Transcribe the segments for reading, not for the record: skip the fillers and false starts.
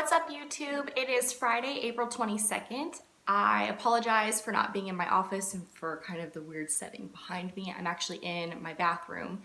What's up, YouTube? It is Friday, April 22nd. I apologize for not being in my office and for kind of the weird setting behind me. I'm actually in my bathroom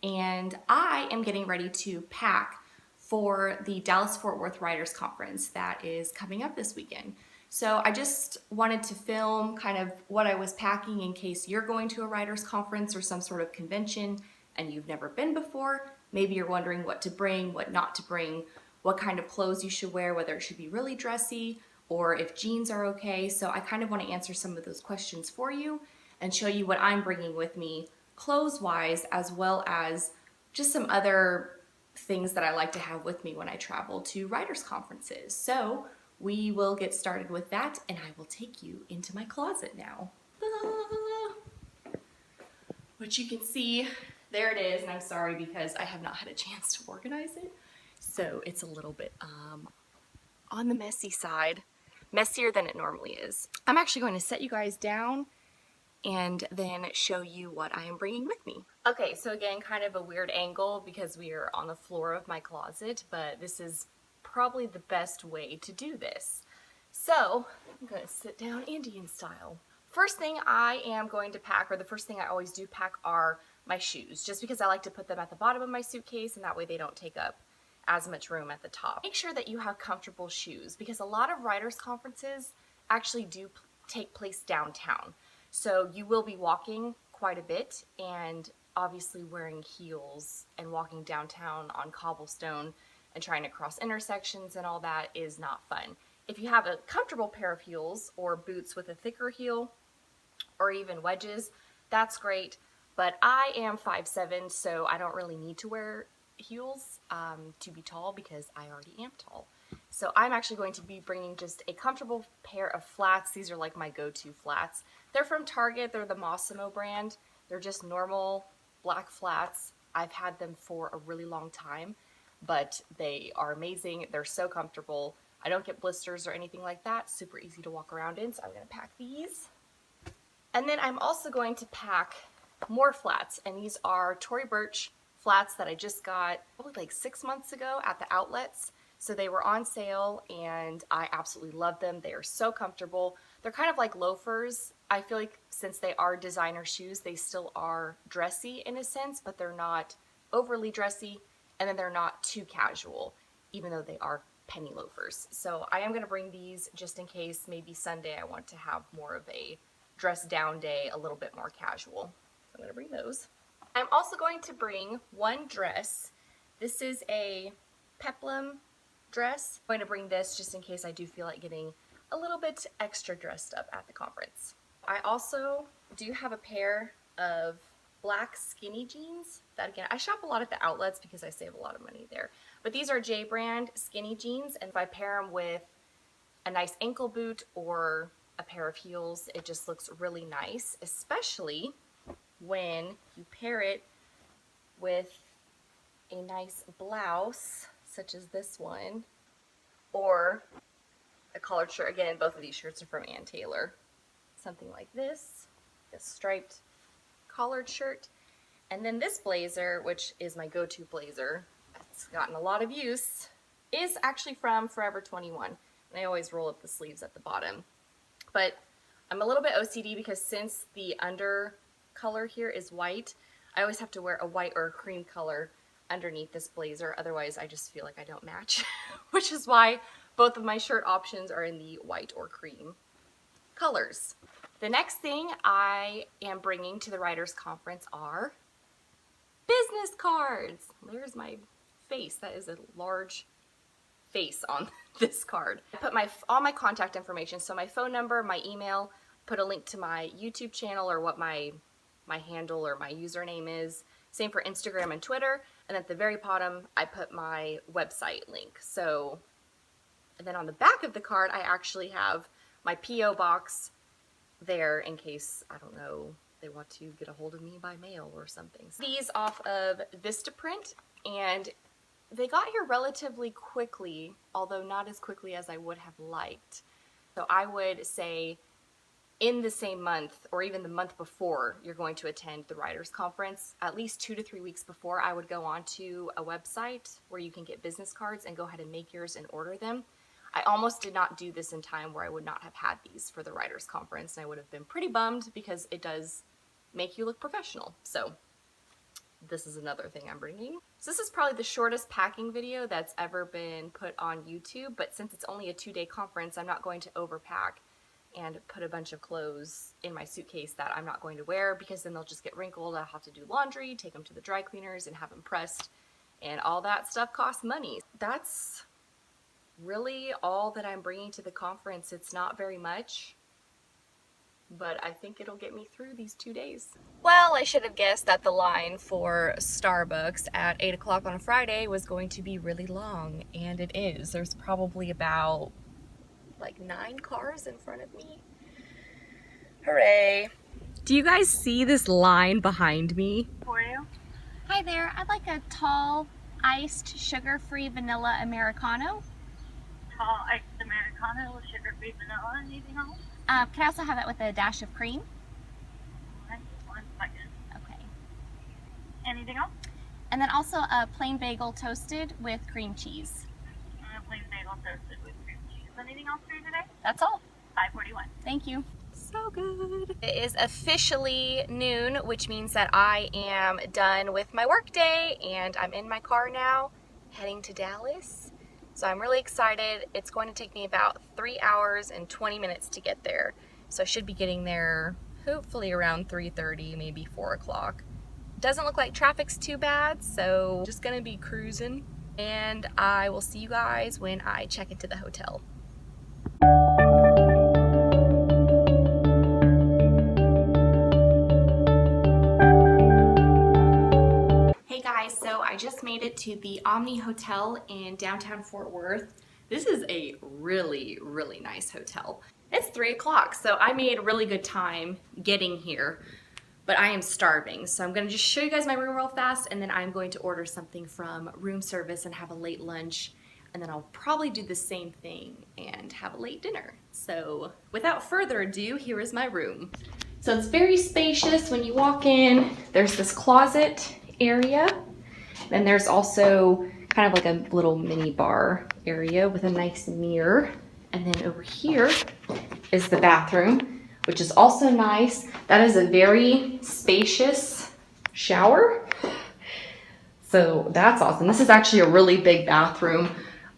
and I am getting ready to pack for the Dallas-Fort Worth Writers Conference that is coming up this weekend. So I just wanted to film kind of what I was packing in case you're going to a writers conference or some sort of convention and you've never been before. Maybe you're wondering what to bring, what not to bring, what kind of clothes you should wear, whether it should be really dressy or if jeans are okay. So I kind of want to answer some of those questions for you and show you what I'm bringing with me clothes-wise, as well as just some other things that I like to have with me when I travel to writers conferences. So we will get started with that and I will take you into my closet now. Which you can see, there it is, and I'm sorry because I have not had a chance to organize it. So it's a little bit on the messy side, messier than it normally is. I'm actually going to set you guys down and then show you what I am bringing with me. Okay, so again, kind of a weird angle because we are on the floor of my closet, but this is probably the best way to do this. So I'm going to sit down Indian style. First thing I am going to pack, or the first thing I always do pack, are my shoes, just because I like to put them at the bottom of my suitcase and that way they don't take up as much room at the top. Make sure that you have comfortable shoes because a lot of writers conferences actually do take place downtown. So you will be walking quite a bit and obviously wearing heels and walking downtown on cobblestone and trying to cross intersections and all that is not fun. If you have a comfortable pair of heels or boots with a thicker heel or even wedges, that's great. But I am 5'7", so I don't really need to wear heels to be tall because I already am tall. So I'm actually going to be bringing just a comfortable pair of flats. These are like my go-to flats. They're from Target. They're the Mossimo brand. They're just normal black flats. I've had them for a really long time, but they are amazing. They're so comfortable. I don't get blisters or anything like that. Super easy to walk around in, so I'm going to pack these. And then I'm also going to pack more flats, and these are Tory Burch flats that I just got probably like 6 months ago at the outlets. So they were on sale and I absolutely love them. They are so comfortable. They're kind of like loafers. I feel like since they are designer shoes, they still are dressy in a sense, but they're not overly dressy, and then they're not too casual, even though they are penny loafers. So I am going to bring these just in case maybe Sunday I want to have more of a dress down day, a little bit more casual. So I'm going to bring those. I'm also going to bring one dress. This is a peplum dress. I'm going to bring this just in case I do feel like getting a little bit extra dressed up at the conference. I also do have a pair of black skinny jeans that, again, I shop a lot at the outlets because I save a lot of money there. But these are J brand skinny jeans, and if I pair them with a nice ankle boot or a pair of heels, it just looks really nice, especially when you pair it with a nice blouse such as this one or a collared shirt. Again, both of these shirts are from Ann Taylor. Something like this, a striped collared shirt. And then this blazer, which is my go-to blazer, it's gotten a lot of use, is actually from Forever 21. And I always roll up the sleeves at the bottom. But I'm a little bit OCD because since the under color here is white, I always have to wear a white or a cream color underneath this blazer. Otherwise, I just feel like I don't match, which is why both of my shirt options are in the white or cream colors. The next thing I am bringing to the Writers Conference are business cards. There's my face. That is a large face on this card. I put all my contact information, so my phone number, my email, put a link to my YouTube channel or what my handle or my username is. Same for Instagram and Twitter. And at the very bottom, I put my website link. So, and then on the back of the card, I actually have my P.O. box there in case, I don't know, they want to get a hold of me by mail or something. So these off of Vistaprint, and they got here relatively quickly, although not as quickly as I would have liked. So I would say in the same month or even the month before you're going to attend the Writers Conference, at least 2 to 3 weeks before, I would go onto a website where you can get business cards and go ahead and make yours and order them. I almost did not do this in time where I would not have had these for the Writers Conference, and I would have been pretty bummed because it does make you look professional. So this is another thing I'm bringing. So this is probably the shortest packing video that's ever been put on YouTube, but since it's only a 2-day conference, I'm not going to overpack and put a bunch of clothes in my suitcase that I'm not going to wear, because then they'll just get wrinkled. I'll have to do laundry, take them to the dry cleaners, and have them pressed, and all that stuff costs money. That's really all that I'm bringing to the conference. It's not very much, but I think it'll get me through these 2 days. Well, I should have guessed that the line for Starbucks at 8 o'clock on a Friday was going to be really long, and it is. There's probably about like 9 cars in front of me. Hooray. Do you guys see this line behind me? For you. Hi there, I'd like a tall, iced, sugar-free vanilla Americano. Tall iced Americano with sugar-free vanilla. Anything else? Can I also have that with a dash of cream? One second. Okay. Anything else? And then also a plain bagel toasted with cream cheese. And a plain bagel toasted with cream cheese. Anything else for you today? That's all. 5:41. Thank you. So good. It is officially noon, which means that I am done with my work day, and I'm in my car now heading to Dallas. So I'm really excited. It's going to take me about 3 hours and 20 minutes to get there. So I should be getting there hopefully around 3:30, maybe 4 o'clock. Doesn't look like traffic's too bad, so just gonna be cruising. And I will see you guys when I check into the hotel. Hey guys, so I just made it to the Omni Hotel in downtown Fort Worth. This is a really, really nice hotel. It's 3 o'clock, so I made really good time getting here, but I am starving. So I'm gonna just show you guys my room real fast, and then I'm going to order something from room service and have a late lunch, and then I'll probably do the same thing and have a late dinner. So without further ado, here is my room. So it's very spacious. When you walk in, there's this closet area. Then there's also kind of like a little mini bar area with a nice mirror. And then over here is the bathroom, which is also nice. That is a very spacious shower. So that's awesome. This is actually a really big bathroom.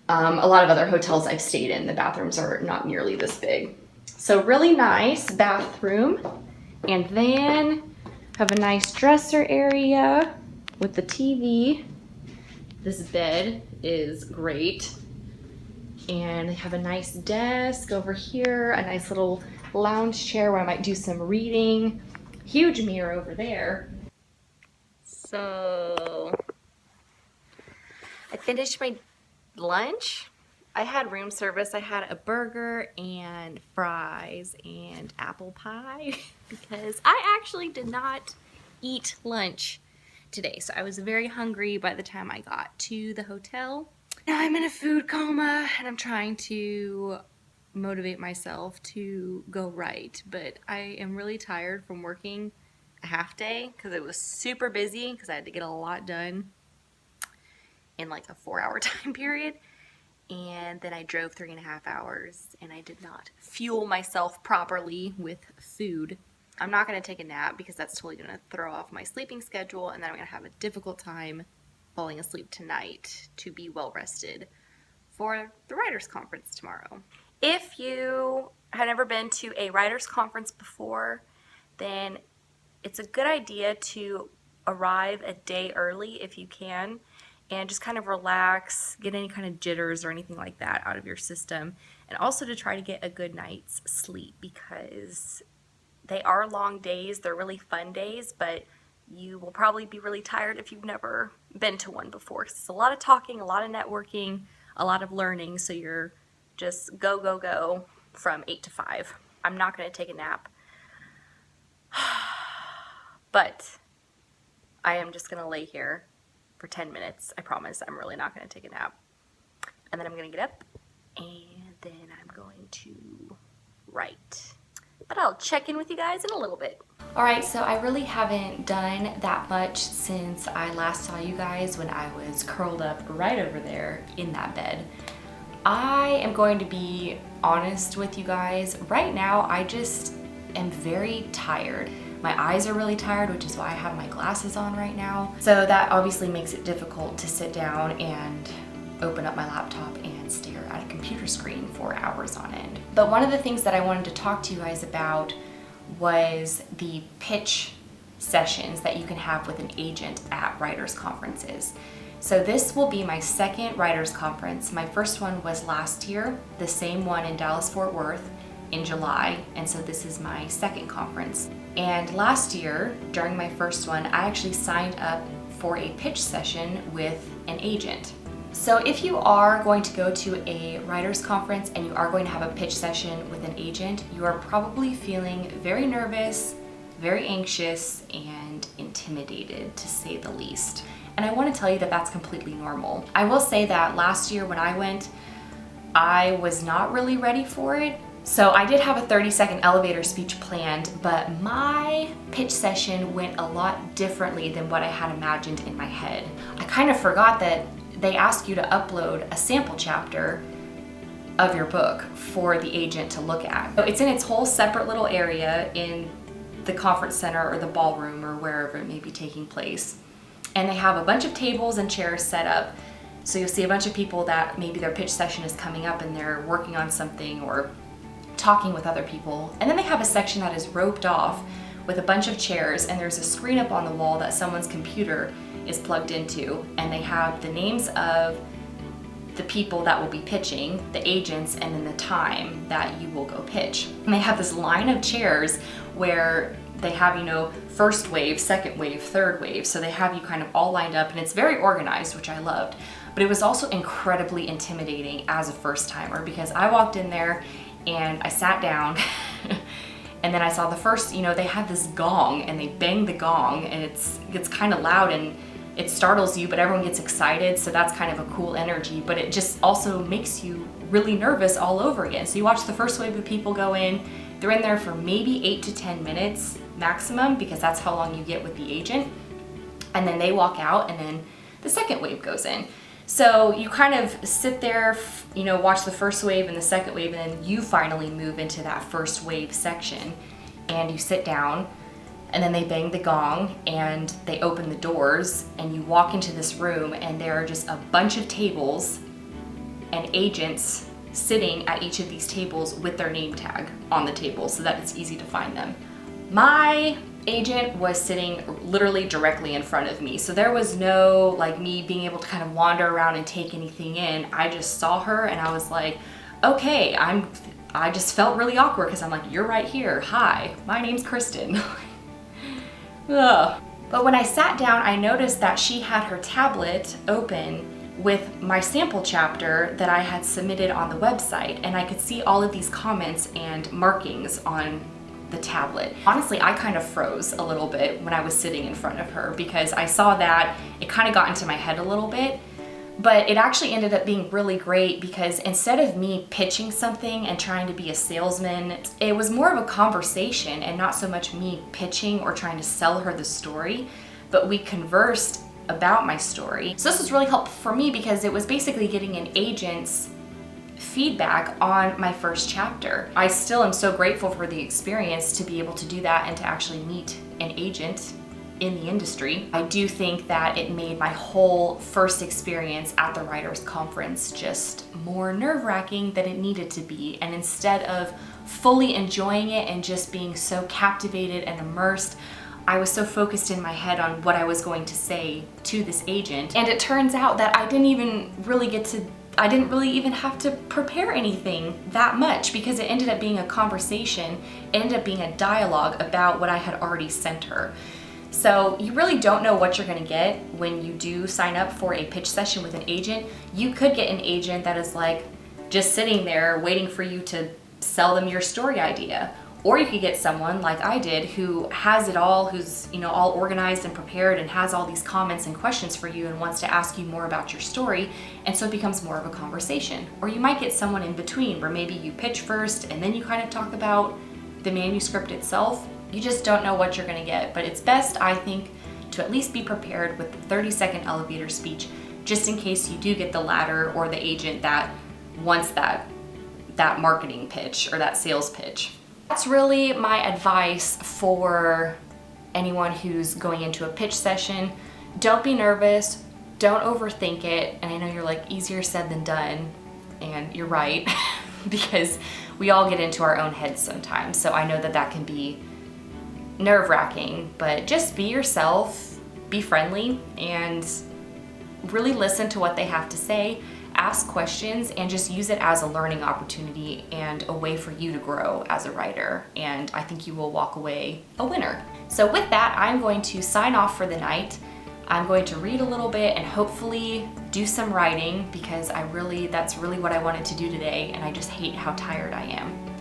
A lot of other hotels I've stayed in, the bathrooms are not nearly this big. So really nice bathroom. And then have a nice dresser area with the TV. This bed is great. And they have a nice desk over here, a nice little lounge chair where I might do some reading. Huge mirror over there. So I finished my lunch. I had room service. I had a burger and fries and apple pie because I actually did not eat lunch today. So I was very hungry by the time I got to the hotel. Now I'm in a food coma and I'm trying to motivate myself to go right, but I am really tired from working a half day because it was super busy because I had to get a lot done in like a 4-hour time period. And then I drove 3.5 hours and I did not fuel myself properly with food. I'm not going to take a nap because that's totally going to throw off my sleeping schedule, and then I'm going to have a difficult time falling asleep tonight to be well rested for the Writers Conference tomorrow. If you have never been to a Writers Conference before, then it's a good idea to arrive a day early if you can, and just kind of relax, get any kind of jitters or anything like that out of your system, and also to try to get a good night's sleep because they are long days. They're really fun days, but you will probably be really tired if you've never been to one before. It's a lot of talking, a lot of networking, a lot of learning, so you're just go, go, go from 8 to 5. I'm not going to take a nap, but I am just going to lay here for 10 minutes. I promise I'm really not going to take a nap. And then I'm going to get up, and then I'm going to write. But I'll check in with you guys in a little bit. Alright, so I really haven't done that much since I last saw you guys when I was curled up right over there in that bed. I am going to be honest with you guys. Right now, I just am very tired. My eyes are really tired, which is why I have my glasses on right now. So that obviously makes it difficult to sit down and open up my laptop and stare at a computer screen for hours on end. But one of the things that I wanted to talk to you guys about was the pitch sessions that you can have with an agent at writers conferences. So this will be my second writers conference. My first one was last year, the same one in Dallas-Fort Worth in July, and so this is my second conference. And last year, during my first one, I actually signed up for a pitch session with an agent. So if you are going to go to a writers conference and you are going to have a pitch session with an agent, you are probably feeling very nervous, very anxious, and intimidated, to say the least. And I want to tell you that that's completely normal. I will say that last year when I went, I was not really ready for it. So I did have a 30-second elevator speech planned, but my pitch session went a lot differently than what I had imagined in my head. I kind of forgot that they ask you to upload a sample chapter of your book for the agent to look at. So it's in its whole separate little area in the conference center or the ballroom or wherever it may be taking place. And they have a bunch of tables and chairs set up. So you'll see a bunch of people that maybe their pitch session is coming up and they're working on something or talking with other people. And then they have a section that is roped off with a bunch of chairs, and there's a screen up on the wall that someone's computer is plugged into, and they have the names of the people that will be pitching, the agents, and then the time that you will go pitch. And they have this line of chairs where they have, you know, first wave, second wave, third wave. So they have you kind of all lined up, and it's very organized, which I loved. But it was also incredibly intimidating as a first timer, because I walked in there and I sat down and then I saw the first, you know, they have this gong and they bang the gong, and it's kind of loud and it startles you, but everyone gets excited. So that's kind of a cool energy, but it just also makes you really nervous all over again. So you watch the first wave of people go in, they're in there for maybe 8 to 10 minutes maximum, because that's how long you get with the agent. And then they walk out, and then the second wave goes in. So you kind of sit there, you know, watch the first wave and the second wave, and then you finally move into that first wave section, and you sit down, and then they bang the gong and they open the doors, and you walk into this room, and there are just a bunch of tables and agents sitting at each of these tables with their name tag on the table so that it's easy to find them. My agent was sitting literally directly in front of me, so there was no like me being able to kind of wander around and take anything in. I just saw her and I was like, okay, I just felt really awkward because I'm like, you're right here, hi, my name's Kristen. Ugh. But when I sat down, I noticed that she had her tablet open with my sample chapter that I had submitted on the website, and I could see all of these comments and markings on the tablet. Honestly, I kind of froze a little bit when I was sitting in front of her, because I saw that it kind of got into my head a little bit. But it actually ended up being really great, because instead of me pitching something and trying to be a salesman, it was more of a conversation and not so much me pitching or trying to sell her the story, but we conversed about my story. So this was really helpful for me, because it was basically getting an agent's feedback on my first chapter. I still am so grateful for the experience to be able to do that and to actually meet an agent in the industry. I do think that it made my whole first experience at the Writers Conference just more nerve-wracking than it needed to be. And instead of fully enjoying it and just being so captivated and immersed, I was so focused in my head on what I was going to say to this agent. And it turns out that I didn't really even have to prepare anything that much, because it ended up being a conversation, it ended up being a dialogue about what I had already sent her. So you really don't know what you're gonna get when you do sign up for a pitch session with an agent. You could get an agent that is like just sitting there waiting for you to sell them your story idea. Or you could get someone like I did who has it all, who's, you know, all organized and prepared and has all these comments and questions for you and wants to ask you more about your story, and so it becomes more of a conversation. Or you might get someone in between where maybe you pitch first and then you kind of talk about the manuscript itself. You just don't know what you're gonna get, but it's best, I think, to at least be prepared with the 30-second elevator speech, just in case you do get the latter or the agent that wants that marketing pitch or that sales pitch. That's really my advice for anyone who's going into a pitch session. Don't be nervous, don't overthink it. And I know you're like, easier said than done, and you're right, because we all get into our own heads sometimes. So I know that can be nerve-wracking, but just be yourself, be friendly, and really listen to what they have to say. Ask questions and just use it as a learning opportunity and a way for you to grow as a writer. And I think you will walk away a winner. So with that, I'm going to sign off for the night. I'm going to read a little bit and hopefully do some writing, because that's really what I wanted to do today, and I just hate how tired I am.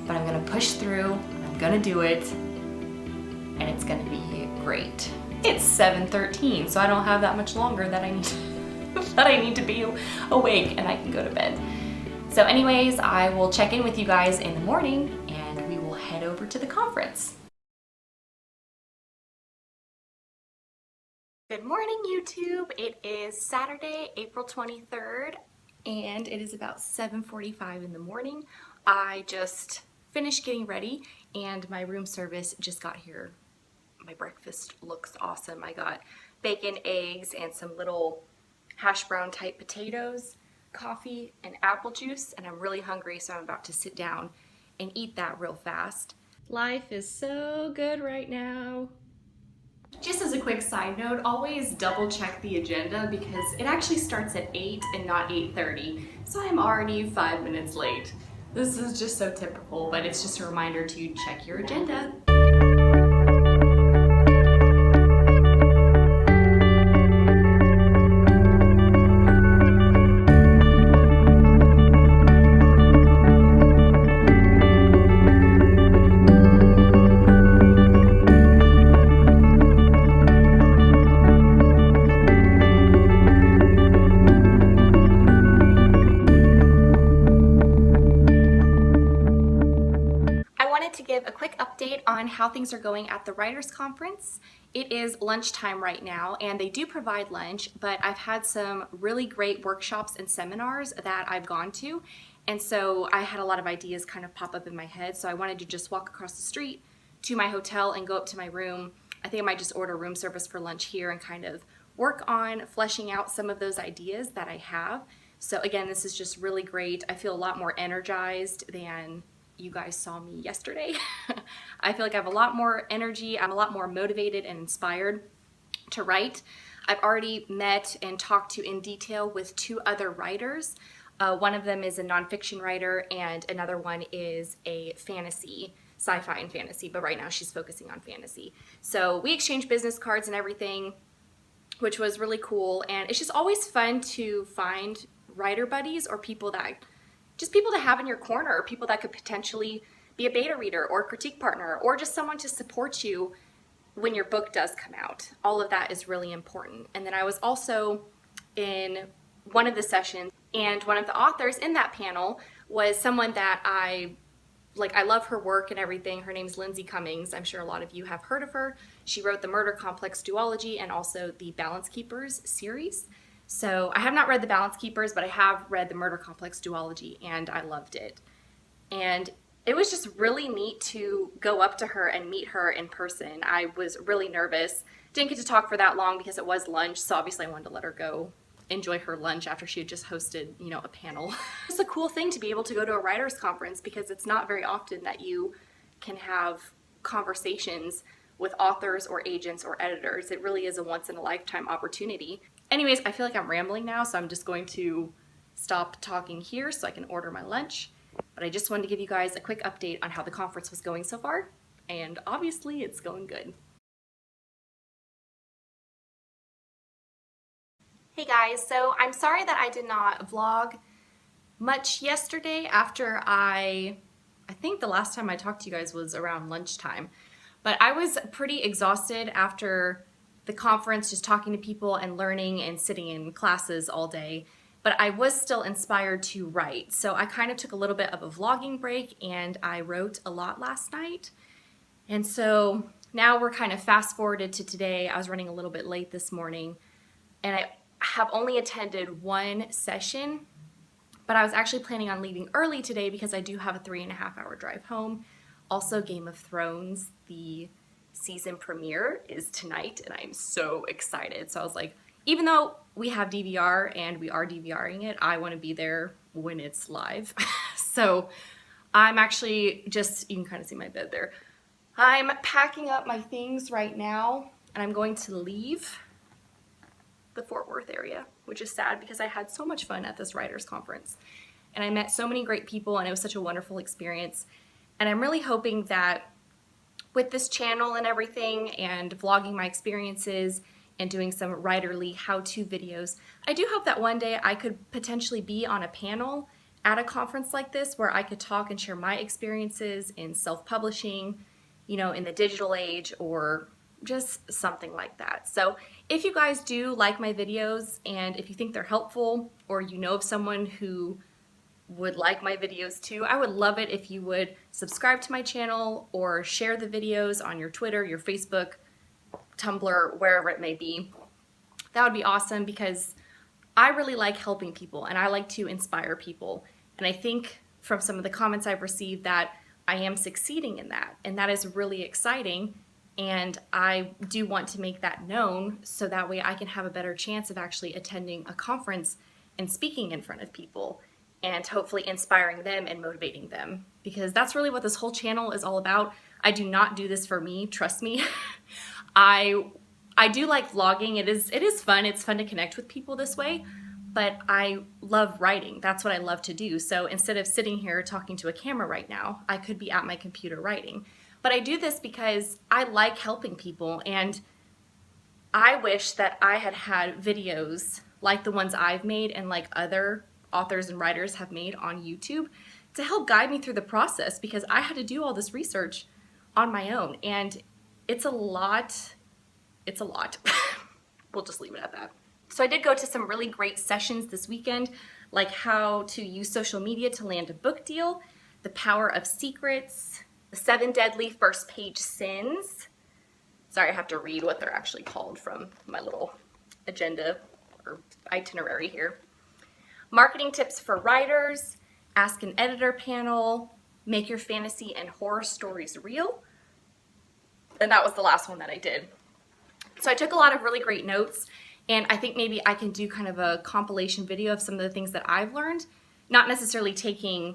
But I'm gonna push through, I'm gonna do it, and it's gonna be great. It's 7:13, so I don't have that much longer that I need to be awake, and I can go to bed. So anyways, I will check in with you guys in the morning, and we will head over to the conference. Good morning, YouTube. It is Saturday, April 23rd, and it is about 7:45 in the morning. I just finished getting ready, and my room service just got here. My breakfast looks awesome. I got bacon, eggs, and some little hash brown type potatoes, coffee, and apple juice, and I'm really hungry, so I'm about to sit down and eat that real fast. Life is so good right now. Just as a quick side note, always double check the agenda, because it actually starts at 8 and not 8:30, so I'm already 5 minutes late. This is just so typical, but it's just a reminder to check your agenda. To give a quick update on how things are going at the Writers Conference. It is lunchtime right now, and they do provide lunch, but I've had some really great workshops and seminars that I've gone to, and so I had a lot of ideas kind of pop up in my head, so I wanted to just walk across the street to my hotel and go up to my room. I think I might just order room service for lunch here and kind of work on fleshing out some of those ideas that I have. So again, this is just really great. I feel a lot more energized than you guys saw me yesterday. I feel like I have a lot more energy. I'm a lot more motivated and inspired to write. I've already met and talked to in detail with 2 other writers. One of them is a nonfiction writer, and another one is a fantasy, sci-fi and fantasy, but right now she's focusing on fantasy. So we exchanged business cards and everything, which was really cool. And it's just always fun to find writer buddies, or people to have in your corner, or people that could potentially be a beta reader or critique partner, or just someone to support you when your book does come out. All of that is really important. And then I was also in one of the sessions, and one of the authors in that panel was someone that I love her work and everything. Her name's Lindsay Cummings. I'm sure a lot of you have heard of her. She wrote the Murder Complex duology and also the Balance Keepers series. So I have not read the Balance Keepers, but I have read the Murder Complex duology, and I loved it. And it was just really neat to go up to her and meet her in person. I was really nervous. Didn't get to talk for that long because it was lunch, so obviously I wanted to let her go enjoy her lunch after she had just hosted, a panel. It's a cool thing to be able to go to a writers conference, because it's not very often that you can have conversations with authors or agents or editors. It really is a once-in-a-lifetime opportunity. Anyways, I feel like I'm rambling now, so I'm just going to stop talking here so I can order my lunch. But I just wanted to give you guys a quick update on how the conference was going so far, and obviously it's going good. Hey guys, so I'm sorry that I did not vlog much yesterday after I think the last time I talked to you guys was around lunchtime. But I was pretty exhausted after the conference, just talking to people and learning and sitting in classes all day. But I was still inspired to write. So I kind of took a little bit of a vlogging break, and I wrote a lot last night. And so now we're kind of fast forwarded to today. I was running a little bit late this morning, and I have only attended one session, but I was actually planning on leaving early today because I do have a 3.5 hour drive home. Also, Game of Thrones, the season premiere is tonight, and I am so excited. So I was like, even though we have DVR and we are DVRing it, I want to be there when it's live. So I'm actually just, you can kind of see my bed there. I'm packing up my things right now, and I'm going to leave the Fort Worth area, which is sad because I had so much fun at this writers conference. And I met so many great people, and it was such a wonderful experience. And I'm really hoping that with this channel and everything, and vlogging my experiences and doing some writerly how-to videos, I do hope that one day I could potentially be on a panel at a conference like this where I could talk and share my experiences in self-publishing, you know, in the digital age, or just something like that. So if you guys do like my videos, and if you think they're helpful, or you know of someone who would like my videos too, I would love it if you would subscribe to my channel or share the videos on your Twitter, your Facebook, Tumblr, wherever it may be. That would be awesome, because I really like helping people and I like to inspire people. And I think from some of the comments I've received that I am succeeding in that, and that is really exciting. And I do want to make that known so that way I can have a better chance of actually attending a conference and speaking in front of people, and hopefully inspiring them and motivating them, because that's really what this whole channel is all about. I do not do this for me, trust me. I do like vlogging. It is fun. It's fun to connect with people this way, but I love writing. That's what I love to do. So instead of sitting here talking to a camera right now, I could be at my computer writing. But I do this because I like helping people, and I wish that I had had videos like the ones I've made and like other authors and writers have made on YouTube to help guide me through the process, because I had to do all this research on my own, and it's a lot. It's a lot. We'll just leave it at that. So I did go to some really great sessions this weekend, like how to use social media to land a book deal, the power of secrets, the 7 deadly first page sins. Sorry, I have to read what they're actually called from my little agenda or itinerary here. Marketing tips for writers, ask an editor panel, make your fantasy and horror stories real. And that was the last one that I did. So I took a lot of really great notes, and I think maybe I can do kind of a compilation video of some of the things that I've learned, not necessarily taking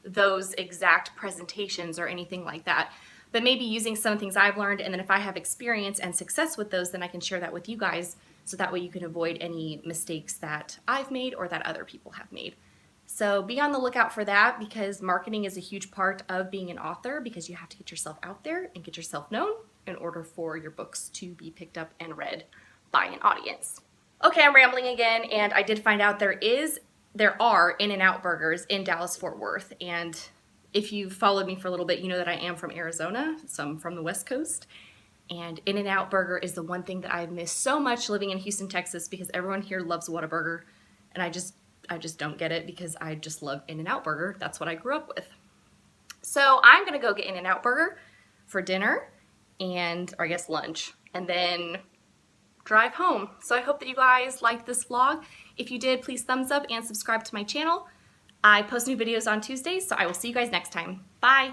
those exact presentations or anything like that, but maybe using some things I've learned, and then if I have experience and success with those, then I can share that with you guys, so that way you can avoid any mistakes that I've made or that other people have made. So be on the lookout for that, because marketing is a huge part of being an author, because you have to get yourself out there and get yourself known in order for your books to be picked up and read by an audience. Okay, I'm rambling again, and I did find out there are In-N-Out burgers in Dallas-Fort Worth, and if you've followed me for a little bit, you know that I am from Arizona, so I'm from the West Coast, and In-N-Out burger is the one thing that I've missed so much living in Houston, Texas, because everyone here loves Whataburger, and I just don't get it, because I just love In-N-Out burger. That's what I grew up with. So I'm gonna go get In-N-Out burger for dinner, or I guess lunch, and then drive home. So I hope that you guys liked this vlog. If you did, please thumbs up and subscribe to my channel. I post new videos on Tuesdays, so I will see you guys next time. Bye!